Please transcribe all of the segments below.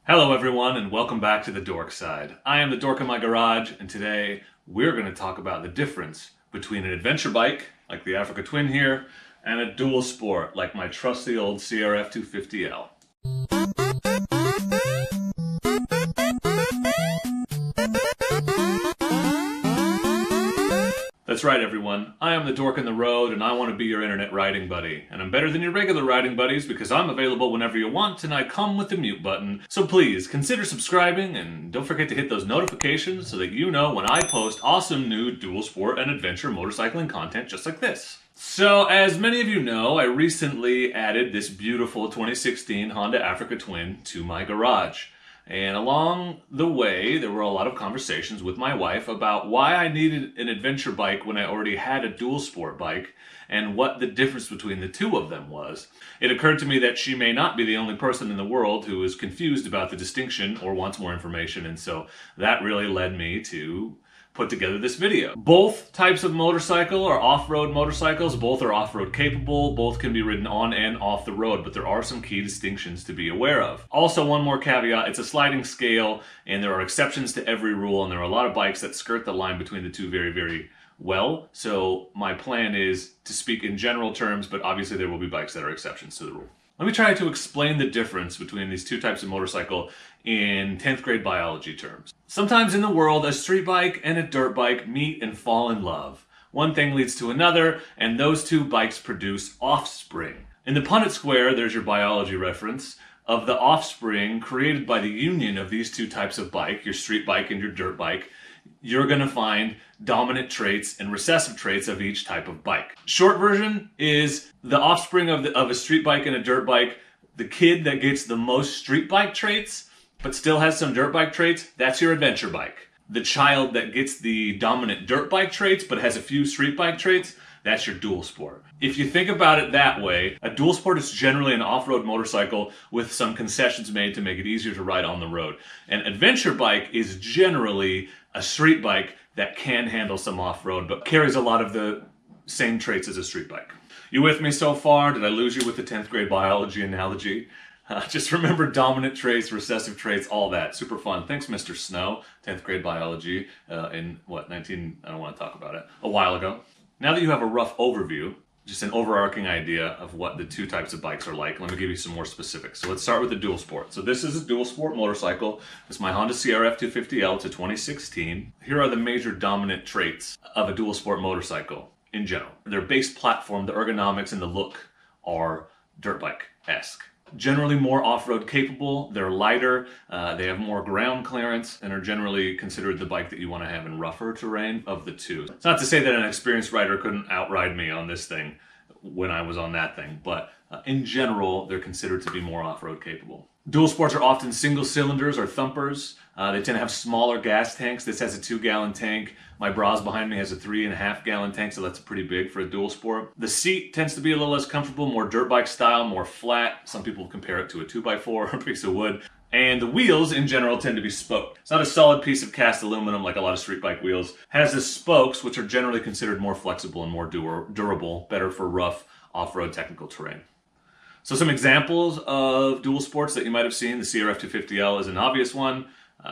Hello everyone and welcome back to the Dork Side. I am the Dork in my garage and today we're going to talk about the difference between an adventure bike, like the Africa Twin here, and a dual sport, like my trusty old CRF 250L. That's right everyone, I am the Dork in the road and I want to be your internet riding buddy. And I'm better than your regular riding buddies because I'm available whenever you want and I come with the mute button. So please, consider subscribing and don't forget to hit those notifications so that you know when I post awesome new dual sport and adventure motorcycling content just like this. So as many of you know, I recently added this beautiful 2016 Honda Africa Twin to my garage. And along the way, there were a lot of conversations with my wife about why I needed an adventure bike when I already had a dual sport bike and what the difference between the two of them was. It occurred to me that she may not be the only person in the world who is confused about the distinction or wants more information, and so that really led me to put together this video. Both types of motorcycle are off-road motorcycles, both are off-road capable, both can be ridden on and off the road, but there are some key distinctions to be aware of. Also, one more caveat, it's a sliding scale and there are exceptions to every rule, and there are a lot of bikes that skirt the line between the two very well. So my plan is to speak in general terms, but obviously there will be bikes that are exceptions to the rule. Let me try to explain the difference between these two types of motorcycle in 10th grade biology terms. Sometimes in the world, a street bike and a dirt bike meet and fall in love. One thing leads to another, and those two bikes produce offspring. In the Punnett square, there's your biology reference, of the offspring created by the union of these two types of bike, your street bike and your dirt bike. You're going to find dominant traits and recessive traits of each type of bike. Short version is the offspring of a street bike and a dirt bike. The kid that gets the most street bike traits but still has some dirt bike traits, that's your adventure bike. The child that gets the dominant dirt bike traits but has a few street bike traits, that's your dual sport. If you think about it that way, a dual sport is generally an off-road motorcycle with some concessions made to make it easier to ride on the road. An adventure bike is generally a street bike that can handle some off-road but carries a lot of the same traits as a street bike. You with me so far? Did I lose you with the 10th grade biology analogy? Just remember dominant traits, recessive traits, all that. Super fun. Thanks, Mr. Snow. 10th grade biology in, I don't want to talk about it, a while ago. Now that you have a rough overview, just an overarching idea of what the two types of bikes are like, let me give you some more specifics. So let's start with the dual sport. So this is a dual sport motorcycle. It's my Honda CRF 250L to 2016. Here are the major dominant traits of a dual sport motorcycle in general. Their base platform, the ergonomics, and the look are dirt bike-esque. Generally more off-road capable, they're lighter, they have more ground clearance, and are generally considered the bike that you want to have in rougher terrain of the two. It's not to say that an experienced rider couldn't outride me on this thing when I was on that thing, but in general, they're considered to be more off-road capable. Dual sports are often single cylinders or thumpers. They tend to have smaller gas tanks. This has a 2-gallon tank. My Bras behind me has a 3.5-gallon tank, so that's pretty big for a dual sport. The seat tends to be a little less comfortable, more dirt bike style, more flat. Some people compare it to a 2x4 or a piece of wood. And the wheels, in general, tend to be spoked. It's not a solid piece of cast aluminum like a lot of street bike wheels. It has the spokes, which are generally considered more flexible and more durable, better for rough off-road technical terrain. So some examples of dual sports that you might have seen. The CRF 250L is an obvious one.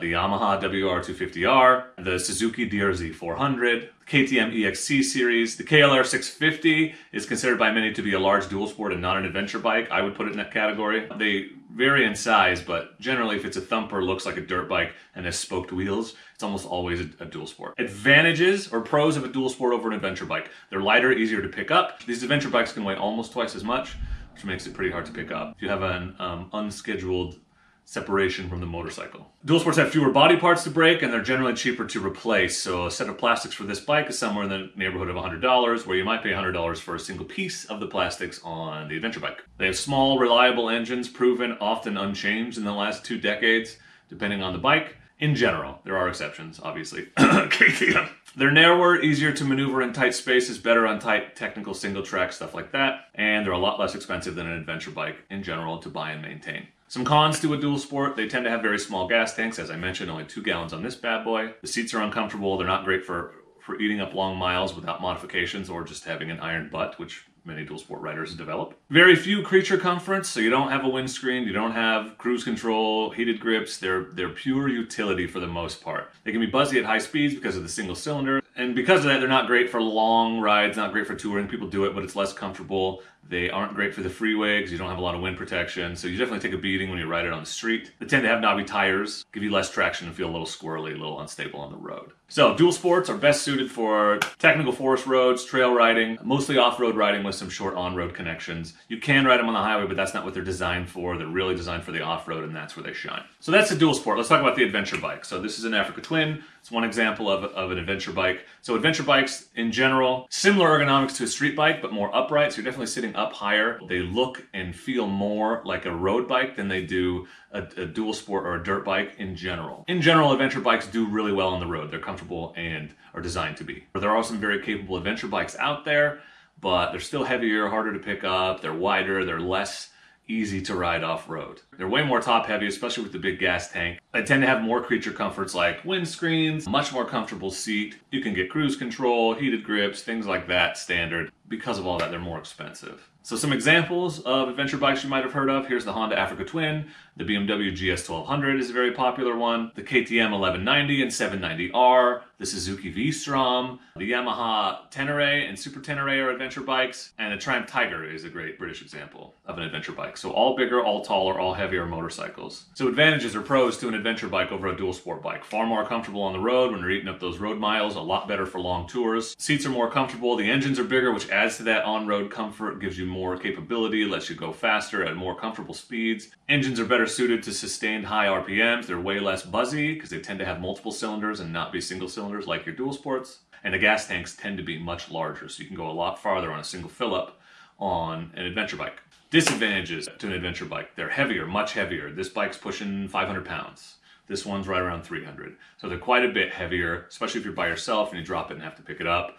The Yamaha WR250R, the Suzuki DRZ 400, the KTM EXC series. The KLR 650 is considered by many to be a large dual sport and not an adventure bike. I would put it in that category. They vary in size, but generally if it's a thumper, looks like a dirt bike and has spoked wheels, it's almost always a dual sport. Advantages or pros of a dual sport over an adventure bike. They're lighter, easier to pick up. These adventure bikes can weigh almost twice as much, which makes it pretty hard to pick up if you have an unscheduled separation from the motorcycle. Dual sports have fewer body parts to break and they're generally cheaper to replace. So a set of plastics for this bike is somewhere in the neighborhood of $100, where you might pay $100 for a single piece of the plastics on the adventure bike. They have small, reliable engines, proven often unchanged in the last 2 decades, depending on the bike. In general, there are exceptions, obviously. KTM. They're narrower, easier to maneuver in tight spaces, better on tight technical single track, stuff like that. And they're a lot less expensive than an adventure bike in general to buy and maintain. Some cons to a dual sport: they tend to have very small gas tanks. As I mentioned, only 2 gallons on this bad boy. The seats are uncomfortable. They're not great for eating up long miles without modifications or just having an iron butt, which many dual sport riders develop. Very few creature comforts, so you don't have a windscreen, you don't have cruise control, heated grips. They're pure utility for the most part. They can be buzzy at high speeds because of the single cylinder, and because of that, they're not great for long rides, not great for touring. People do it, but it's less comfortable. They aren't great for the freeway because you don't have a lot of wind protection, so you definitely take a beating when you ride it on the street. They tend to have knobby tires, give you less traction and feel a little squirrely, a little unstable on the road. So dual sports are best suited for technical forest roads, trail riding, mostly off-road riding with some short on-road connections. You can ride them on the highway, but that's not what they're designed for. They're really designed for the off-road, and that's where they shine. So that's the dual sport. Let's talk about the adventure bike. So this is an Africa Twin. It's one example of an adventure bike. So adventure bikes in general, similar ergonomics to a street bike, but more upright. So you're definitely sitting up higher. They look and feel more like a road bike than they do a dual sport or a dirt bike in general. In general, adventure bikes do really well on the road. They're comfortable and are designed to be. There are some very capable adventure bikes out there, but they're still heavier, harder to pick up, they're wider, they're less easy to ride off-road. They're way more top-heavy, especially with the big gas tank. They tend to have more creature comforts like windscreens, much more comfortable seat. You can get cruise control, heated grips, things like that standard. Because of all that, they're more expensive. So some examples of adventure bikes you might have heard of. Here's the Honda Africa Twin. The BMW GS 1200 is a very popular one. The KTM 1190 and 790R. The Suzuki V-Strom. The Yamaha Tenere and Super Tenere are adventure bikes. And the Triumph Tiger is a great British example of an adventure bike. So all bigger, all taller, all heavier motorcycles. So advantages or pros to an adventure bike over a dual sport bike. Far more comfortable on the road when you're eating up those road miles. A lot better for long tours. Seats are more comfortable. The engines are bigger, which adds to that on-road comfort, gives you more capability, lets you go faster at more comfortable speeds. Engines are better suited to sustained high RPMs. They're way less buzzy because they tend to have multiple cylinders and not be single cylinders like your dual sports. And the gas tanks tend to be much larger, so you can go a lot farther on a single fill-up on an adventure bike. Disadvantages to an adventure bike. They're heavier, much heavier. This bike's pushing 500 pounds. This one's right around 300. So they're quite a bit heavier, especially if you're by yourself and you drop it and have to pick it up.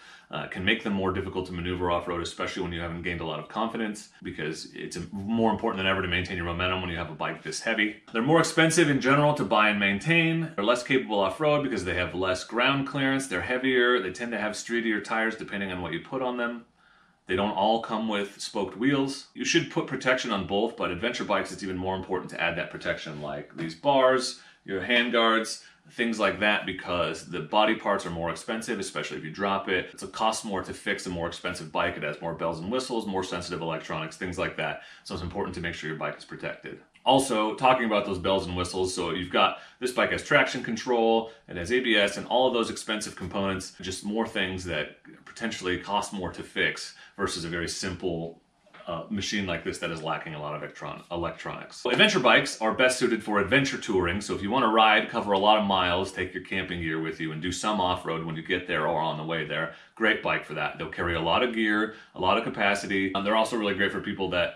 Can make them more difficult to maneuver off-road, especially when you haven't gained a lot of confidence, because it's more important than ever to maintain your momentum when you have a bike this heavy. They're more expensive in general to buy and maintain. They're less capable off-road because they have less ground clearance. They're heavier. They tend to have streetier tires depending on what you put on them. They don't all come with spoked wheels. You should put protection on both, but adventure bikes, it's even more important to add that protection, like these bars, your hand guards, things like that, because the body parts are more expensive, especially if you drop it. It costs more to fix a more expensive bike. It has more bells and whistles, more sensitive electronics, things like that. So it's important to make sure your bike is protected. Also, talking about those bells and whistles, so you've got, this bike has traction control, it has ABS, and all of those expensive components, just more things that potentially cost more to fix versus a very simple machine like this that is lacking a lot of electronics. So adventure bikes are best suited for adventure touring. So if you want to ride, cover a lot of miles, take your camping gear with you and do some off-road when you get there or on the way there, great bike for that. They'll carry a lot of gear, a lot of capacity. They're also really great for people that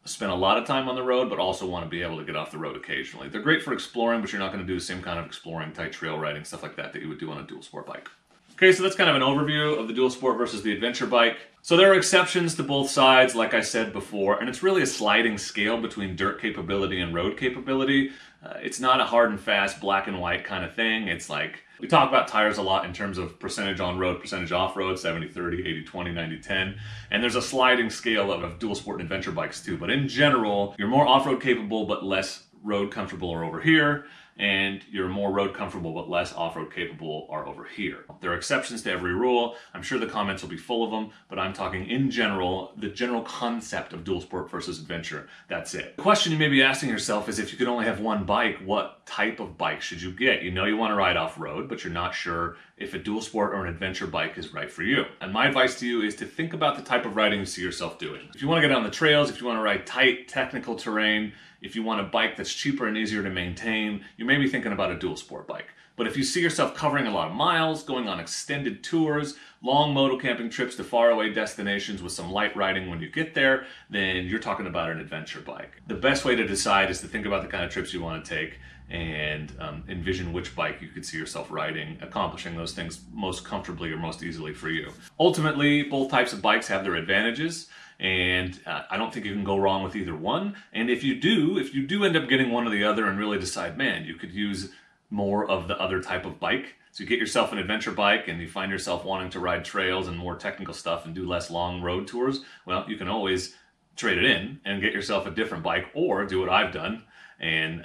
spend a lot of time on the road but also want to be able to get off the road occasionally. They're great for exploring, but you're not going to do the same kind of exploring, tight trail riding, stuff like that you would do on a dual sport bike. Okay, so that's kind of an overview of the dual sport versus the adventure bike. So there are exceptions to both sides, like I said before, and it's really a sliding scale between dirt capability and road capability. It's not a hard and fast black and white kind of thing. It's like, we talk about tires a lot in terms of percentage on-road, percentage off-road, 70-30, 80-20, 90-10. And there's a sliding scale of dual sport and adventure bikes too. But in general, you're more off-road capable but less road comfortable are over here, and you're more road comfortable but less off-road capable are over here. There are exceptions to every rule. I'm sure the comments will be full of them, but I'm talking in general, the general concept of dual sport versus adventure. That's it. The question you may be asking yourself is, if you could only have one bike, what type of bike should you get? You know you want to ride off-road, but you're not sure if a dual sport or an adventure bike is right for you. And my advice to you is to think about the type of riding you see yourself doing. If you want to get on the trails, if you want to ride tight, technical terrain, if you want a bike that's cheaper and easier to maintain, you may be thinking about a dual sport bike. But if you see yourself covering a lot of miles, going on extended tours, long moto camping trips to faraway destinations with some light riding when you get there, then you're talking about an adventure bike. The best way to decide is to think about the kind of trips you want to take and envision which bike you could see yourself riding, accomplishing those things most comfortably or most easily for you. Ultimately, both types of bikes have their advantages, and I don't think you can go wrong with either one. And if you do end up getting one or the other and really decide, man, you could use more of the other type of bike. So you get yourself an adventure bike and you find yourself wanting to ride trails and more technical stuff and do less long road tours, well, you can always trade it in and get yourself a different bike, or do what I've done and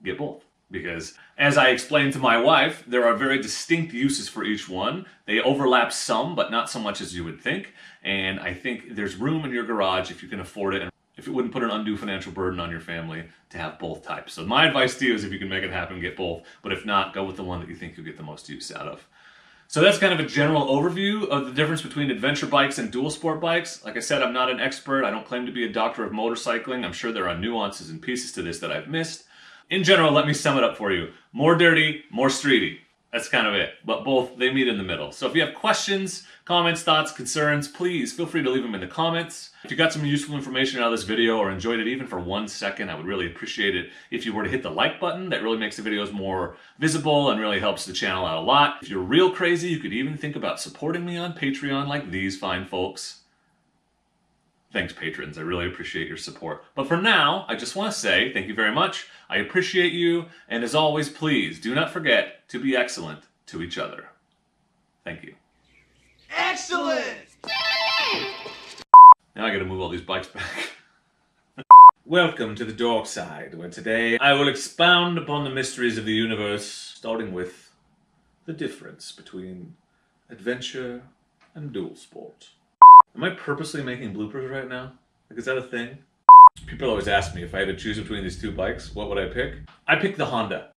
get both. Because as I explained to my wife, there are very distinct uses for each one. They overlap some, but not so much as you would think. And I think there's room in your garage if you can afford it, and if it wouldn't put an undue financial burden on your family, to have both types. So my advice to you is, if you can make it happen, get both. But if not, go with the one that you think you'll get the most use out of. So that's kind of a general overview of the difference between adventure bikes and dual sport bikes. Like I said, I'm not an expert. I don't claim to be a doctor of motorcycling. I'm sure there are nuances and pieces to this that I've missed. In general, let me sum it up for you. More dirty, more streety. That's kind of it. But both, they meet in the middle. So if you have questions, comments, thoughts, concerns, please feel free to leave them in the comments. If you got some useful information out of this video or enjoyed it even for 1 second, I would really appreciate it if you were to hit the like button. That really makes the videos more visible and really helps the channel out a lot. If you're real crazy, you could even think about supporting me on Patreon like these fine folks. Thanks, patrons. I really appreciate your support. But for now, I just want to say thank you very much. I appreciate you. And as always, please do not forget to be excellent to each other. Thank you. Excellent! Now I gotta move all these bikes back. Welcome to the Dork side, where today I will expound upon the mysteries of the universe, starting with the difference between adventure and dual sport. Am I purposely making bloopers right now? Like, is that a thing? People always ask me if I had to choose between these two bikes, what would I pick? I pick the Honda.